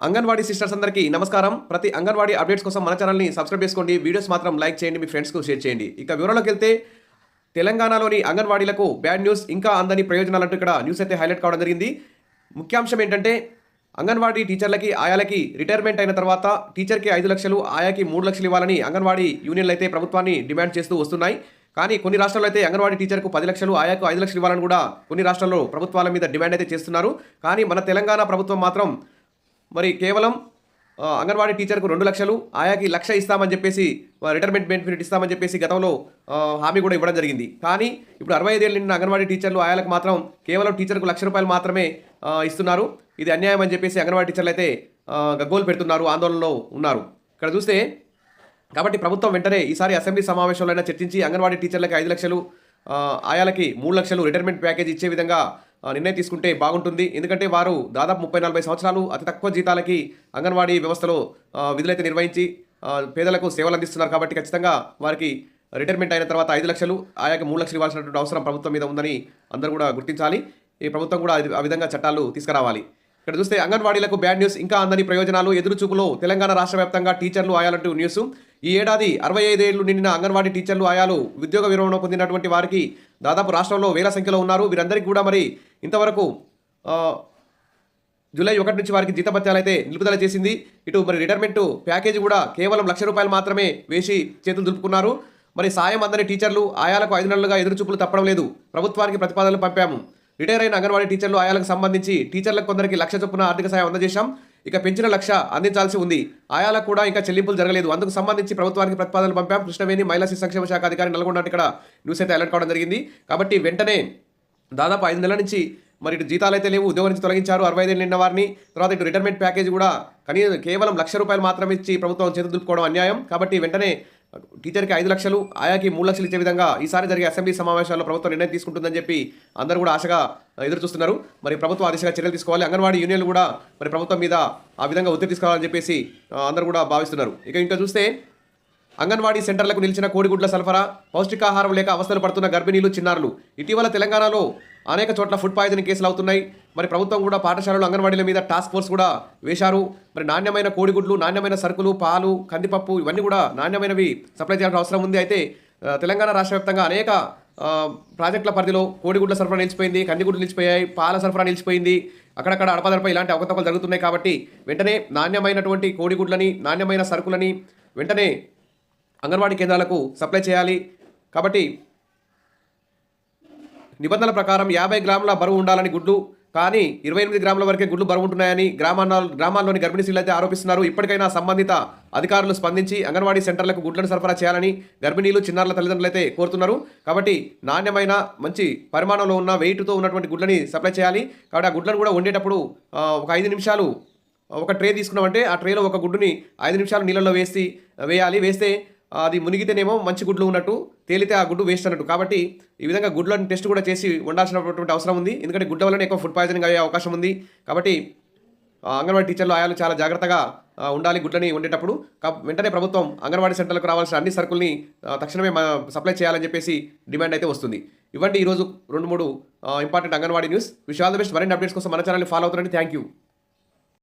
Anganwadi sisters అందరికీ నమస్కారం. ప్రతి అంగన్వాడీ అప్డేట్స్ కోసం మన ఛానల్ని సబ్స్క్రైబ్ చేసుకోండి. వీడియోస్ మాత్రం లైక్ చేయండి, మీ ఫ్రెండ్స్కు షేర్ చేయండి. ఇక వివరాల్లోకి వెళ్తే తెలంగాణలోని అంగన్వాడీలకు బ్యాడ్ న్యూస్, ఇంకా అందని ప్రయోజనాలంటూ ఇక్కడ న్యూస్ అయితే హైలైట్ కావడం జరిగింది. ముఖ్యాంశం ఏంటంటే అంగన్వాడీ టీచర్లకి, ఆయాలకి రిటైర్మెంట్ అయిన తర్వాత టీచర్కి 5 లక్షలు, ఆయాకి 3 లక్షలు ఇవ్వాలని అంగన్వాడీ యూనియన్లు అయితే ప్రభుత్వాన్ని డిమాండ్ చేస్తూ వస్తున్నాయి. కానీ కొన్ని రాష్ట్రాల్లో అయితే అంగన్వాడీ టీచర్కు 10 లక్షలు, ఆయాకు 5 లక్షలు ఇవ్వాలని కూడా కొన్ని రాష్ట్రాల్లో ప్రభుత్వాల మీద డిమాండ్ అయితే చేస్తున్నారు. కానీ మన తెలంగాణ ప్రభుత్వం మాత్రం మరి కేవలం అంగన్వాడీ టీచర్కు 2 లక్షలు, ఆయాకి 1 లక్ష ఇస్తామని చెప్పేసి రిటైర్మెంట్ బెనిఫిట్ ఇస్తామని చెప్పేసి గతంలో హామీ కూడా ఇవ్వడం జరిగింది. కానీ ఇప్పుడు 65 ఏళ్ళు నిండిన అంగన్వాడీ టీచర్లు, ఆయాలకు మాత్రం కేవలం టీచర్కు 1 లక్ష రూపాయలు మాత్రమే ఇస్తున్నారు. ఇది అన్యాయం అని చెప్పేసి అంగన్వాడీ టీచర్లు అయితే గగ్గోలు పెడుతున్నారు, ఆందోళనలో ఉన్నారు. ఇక్కడ చూస్తే కాబట్టి ప్రభుత్వం వెంటనే ఈసారి అసెంబ్లీ సమావేశంలో చర్చించి అంగన్వాడీ టీచర్లకి 5 లక్షలు, ఆయాలకి 3 లక్షలు రిటైర్మెంట్ ప్యాకేజ్ ఇచ్చే విధంగా నిర్ణయం తీసుకుంటే బాగుంటుంది. ఎందుకంటే వారు దాదాపు 30-40 సంవత్సరాలు అతి తక్కువ జీతాలకి అంగన్వాడీ వ్యవస్థలో విధులైతే నిర్వహించి పేదలకు సేవలు అందిస్తున్నారు. కాబట్టి ఖచ్చితంగా వారికి రిటైర్మెంట్ అయిన తర్వాత 5 లక్షలు, ఆయాకి 3 లక్షలు ఇవ్వాల్సినటువంటి అవసరం ప్రభుత్వం మీద ఉందని అందరూ కూడా గుర్తించాలి. ఈ ప్రభుత్వం కూడా ఆ విధంగా చట్టాలు తీసుకురావాలి. ఇక్కడ చూస్తే అంగన్వాడీలకు బ్యాడ్ న్యూస్, ఇంకా అందని ప్రయోజనాలు, ఎదురుచూపులో తెలంగాణ రాష్ట్ర వ్యాప్తంగా టీచర్లు, ఆయాలంటూ న్యూస్. ఈ ఏడాది 65 ఏళ్లు నిండిన అంగన్వాడీ టీచర్లు, ఆయాలు ఉద్యోగ విరమణ పొందినటువంటి వారికి దాదాపు రాష్ట్రంలో వేల సంఖ్యలో ఉన్నారు. వీరందరికీ కూడా మరి ఇంతవరకు జూలై 1 నుంచి వారికి జీతభత్యాలు అయితే నిలుపుదల చేసింది. ఇటు మరి రిటైర్మెంట్ ప్యాకేజీ కూడా కేవలం 1 లక్ష రూపాయలు మాత్రమే వేసి చేతులు దులుపుకున్నారు. మరి సాయం అందని టీచర్లు, ఆయాలకు 5 నెలలుగా ఎదురుచూపులు తప్పడం లేదు. ప్రభుత్వానికి ప్రతిపాదనలు పంపాము. రిటైర్ అయిన అంగన్వాడీ టీచర్లు, ఆయాలకు సంబంధించి టీచర్లకు కొందరికి 1 లక్ష చొప్పున ఆర్థిక సాయం అందజేశాం. ఇక పెంచిన 1 లక్ష అందించాల్సి ఉంది. ఆయాలకు కూడా ఇంకా చెల్లింపులు జరగలేదు. అందుకు సంబంధించి ప్రభుత్వానికి ప్రతిపాదనలు పంపాం. కృష్ణవేణి మహిళా శిశు సంక్షేమ శాఖ అధికారి నల్గొండ ఇక్కడ న్యూస్ అయితే అలర్ట్ కావడం జరిగింది. కాబట్టి వెంటనే దాదాపు 5 నెలల నుంచి మరి ఇటు జీతాలు అయితే లేవు, ఉద్యోగం నుంచి తొలగించారు 65 ఏళ్ళు నిండిన వారిని. తర్వాత ఇటు రిటైర్మెంట్ ప్యాకేజ్ కూడా కేవలం 1 లక్ష రూపాయలు మాత్రమే ఇచ్చి ప్రభుత్వం చేతులు దులుపుకోవడం అన్యాయం. కాబట్టి వెంటనే టీచర్కి 5 లక్షలు, ఆయాకి 3 లక్షలు ఇచ్చే విధంగా ఈసారి జరిగే అసెంబ్లీ సమావేశాల్లో ప్రభుత్వం నిర్ణయం తీసుకుంటుందని చెప్పి అందరూ కూడా ఆశగా ఎదురు చూస్తున్నారు. మరి ప్రభుత్వం ఆ దిశగా చర్యలు తీసుకోవాలి. అంగన్వాడీ యూనియన్లు కూడా మరి ప్రభుత్వం మీద ఆ విధంగా ఒత్తిడి తీసుకోవాలని చెప్పేసి అందరూ కూడా భావిస్తున్నారు. ఇంకా చూస్తే అంగన్వాడీ సెంటర్లకు నిలిచిన కోడిగుడ్ల సరఫరా, పౌష్టికాహారం లేక అవస్థలు పడుతున్న గర్భిణీలు, చిన్నారులు. ఇటీవల తెలంగాణలో అనేక చోట్ల ఫుడ్ పాయిజనింగ్ కేసులు అవుతున్నాయి. మరి ప్రభుత్వం కూడా పాఠశాలలు, అంగన్వాడీల మీద టాస్క్ ఫోర్స్ కూడా వేశారు. మరి నాణ్యమైన కోడిగుడ్లు, నాణ్యమైన సరుకులు, పాలు, కందిపప్పు ఇవన్నీ కూడా నాణ్యమైనవి సప్లై చేయాల్సిన అవసరం ఉంది. అయితే తెలంగాణ రాష్ట్ర వ్యాప్తంగా అనేక ప్రాజెక్టుల పరిధిలో కోడిగుడ్ల సరఫరా నిలిచిపోయింది, కందిగుడ్లు నిలిచిపోయాయి, పాల సరఫరా నిలిచిపోయింది. అక్కడక్కడ అడపదడప ఇలాంటి అవకతవకలు జరుగుతున్నాయి. కాబట్టి వెంటనే నాణ్యమైనటువంటి కోడిగుడ్లని, నాణ్యమైన సరుకులని వెంటనే అంగన్వాడీ కేంద్రాలకు సప్లై చేయాలి. కాబట్టి నిబంధనల ప్రకారం 50 గ్రాముల బరువు ఉండాలని గుడ్లు, కానీ 28 గ్రాముల వరకే గుడ్లు బరువు ఉంటున్నాయని గ్రామాల్లోని గర్భిణీ స్త్రీలు అయితే ఆరోపిస్తున్నారు. ఇప్పటికైనా సంబంధిత అధికారులు స్పందించి అంగన్వాడీ సెంటర్లకు గుడ్లను సరఫరా చేయాలని గర్భిణీలు, చిన్నారుల తల్లిదండ్రులు అయితే కోరుతున్నారు. కాబట్టి నాణ్యమైన, మంచి పరిమాణంలో ఉన్న, వెయిట్తో ఉన్నటువంటి గుడ్లని సప్లై చేయాలి. కాబట్టి ఆ గుడ్లను కూడా వండేటప్పుడు ఒక 5 నిమిషాలు ఒక ట్రే తీసుకున్నామంటే ఆ ట్రేలో ఒక గుడ్డుని 5 నిమిషాలు నీళ్ళలో వేయాలి. వేస్తే అది మునిగితేనేమో మంచి గుడ్లు ఉన్నట్టు, తేలితే ఆ గుడ్డు వేస్ట్ అన్నట్టు. కాబట్టి ఈ విధంగా గుడ్లను టెస్ట్ కూడా చేసి వండాల్సినటువంటి అవసరం ఉంది. ఎందుకంటే గుడ్డ వల్లనే ఎక్కువ ఫుడ్ పాయిజనింగ్ అయ్యే అవకాశం ఉంది. కాబట్టి అంగన్వాడీ టీచర్లు, ఆయాలు చాలా జాగ్రత్తగా ఉండాలి గుడ్లని వండేటప్పుడు. వెంటనే ప్రభుత్వం అంగన్వాడీ సెంటర్లకు రావాల్సిన అన్ని సరుకుల్ని తక్షణమే సప్లై చేయాలని చెప్పేసి డిమాండ్ అయితే వస్తుంది. ఇవ్వండి ఈరోజు 2-3 important anganwadi news. Wish all the best. మరిన్ని అప్డేట్స్ కోసం మన ఛానల్ని ఫాలో అవుతారండి. Thank you.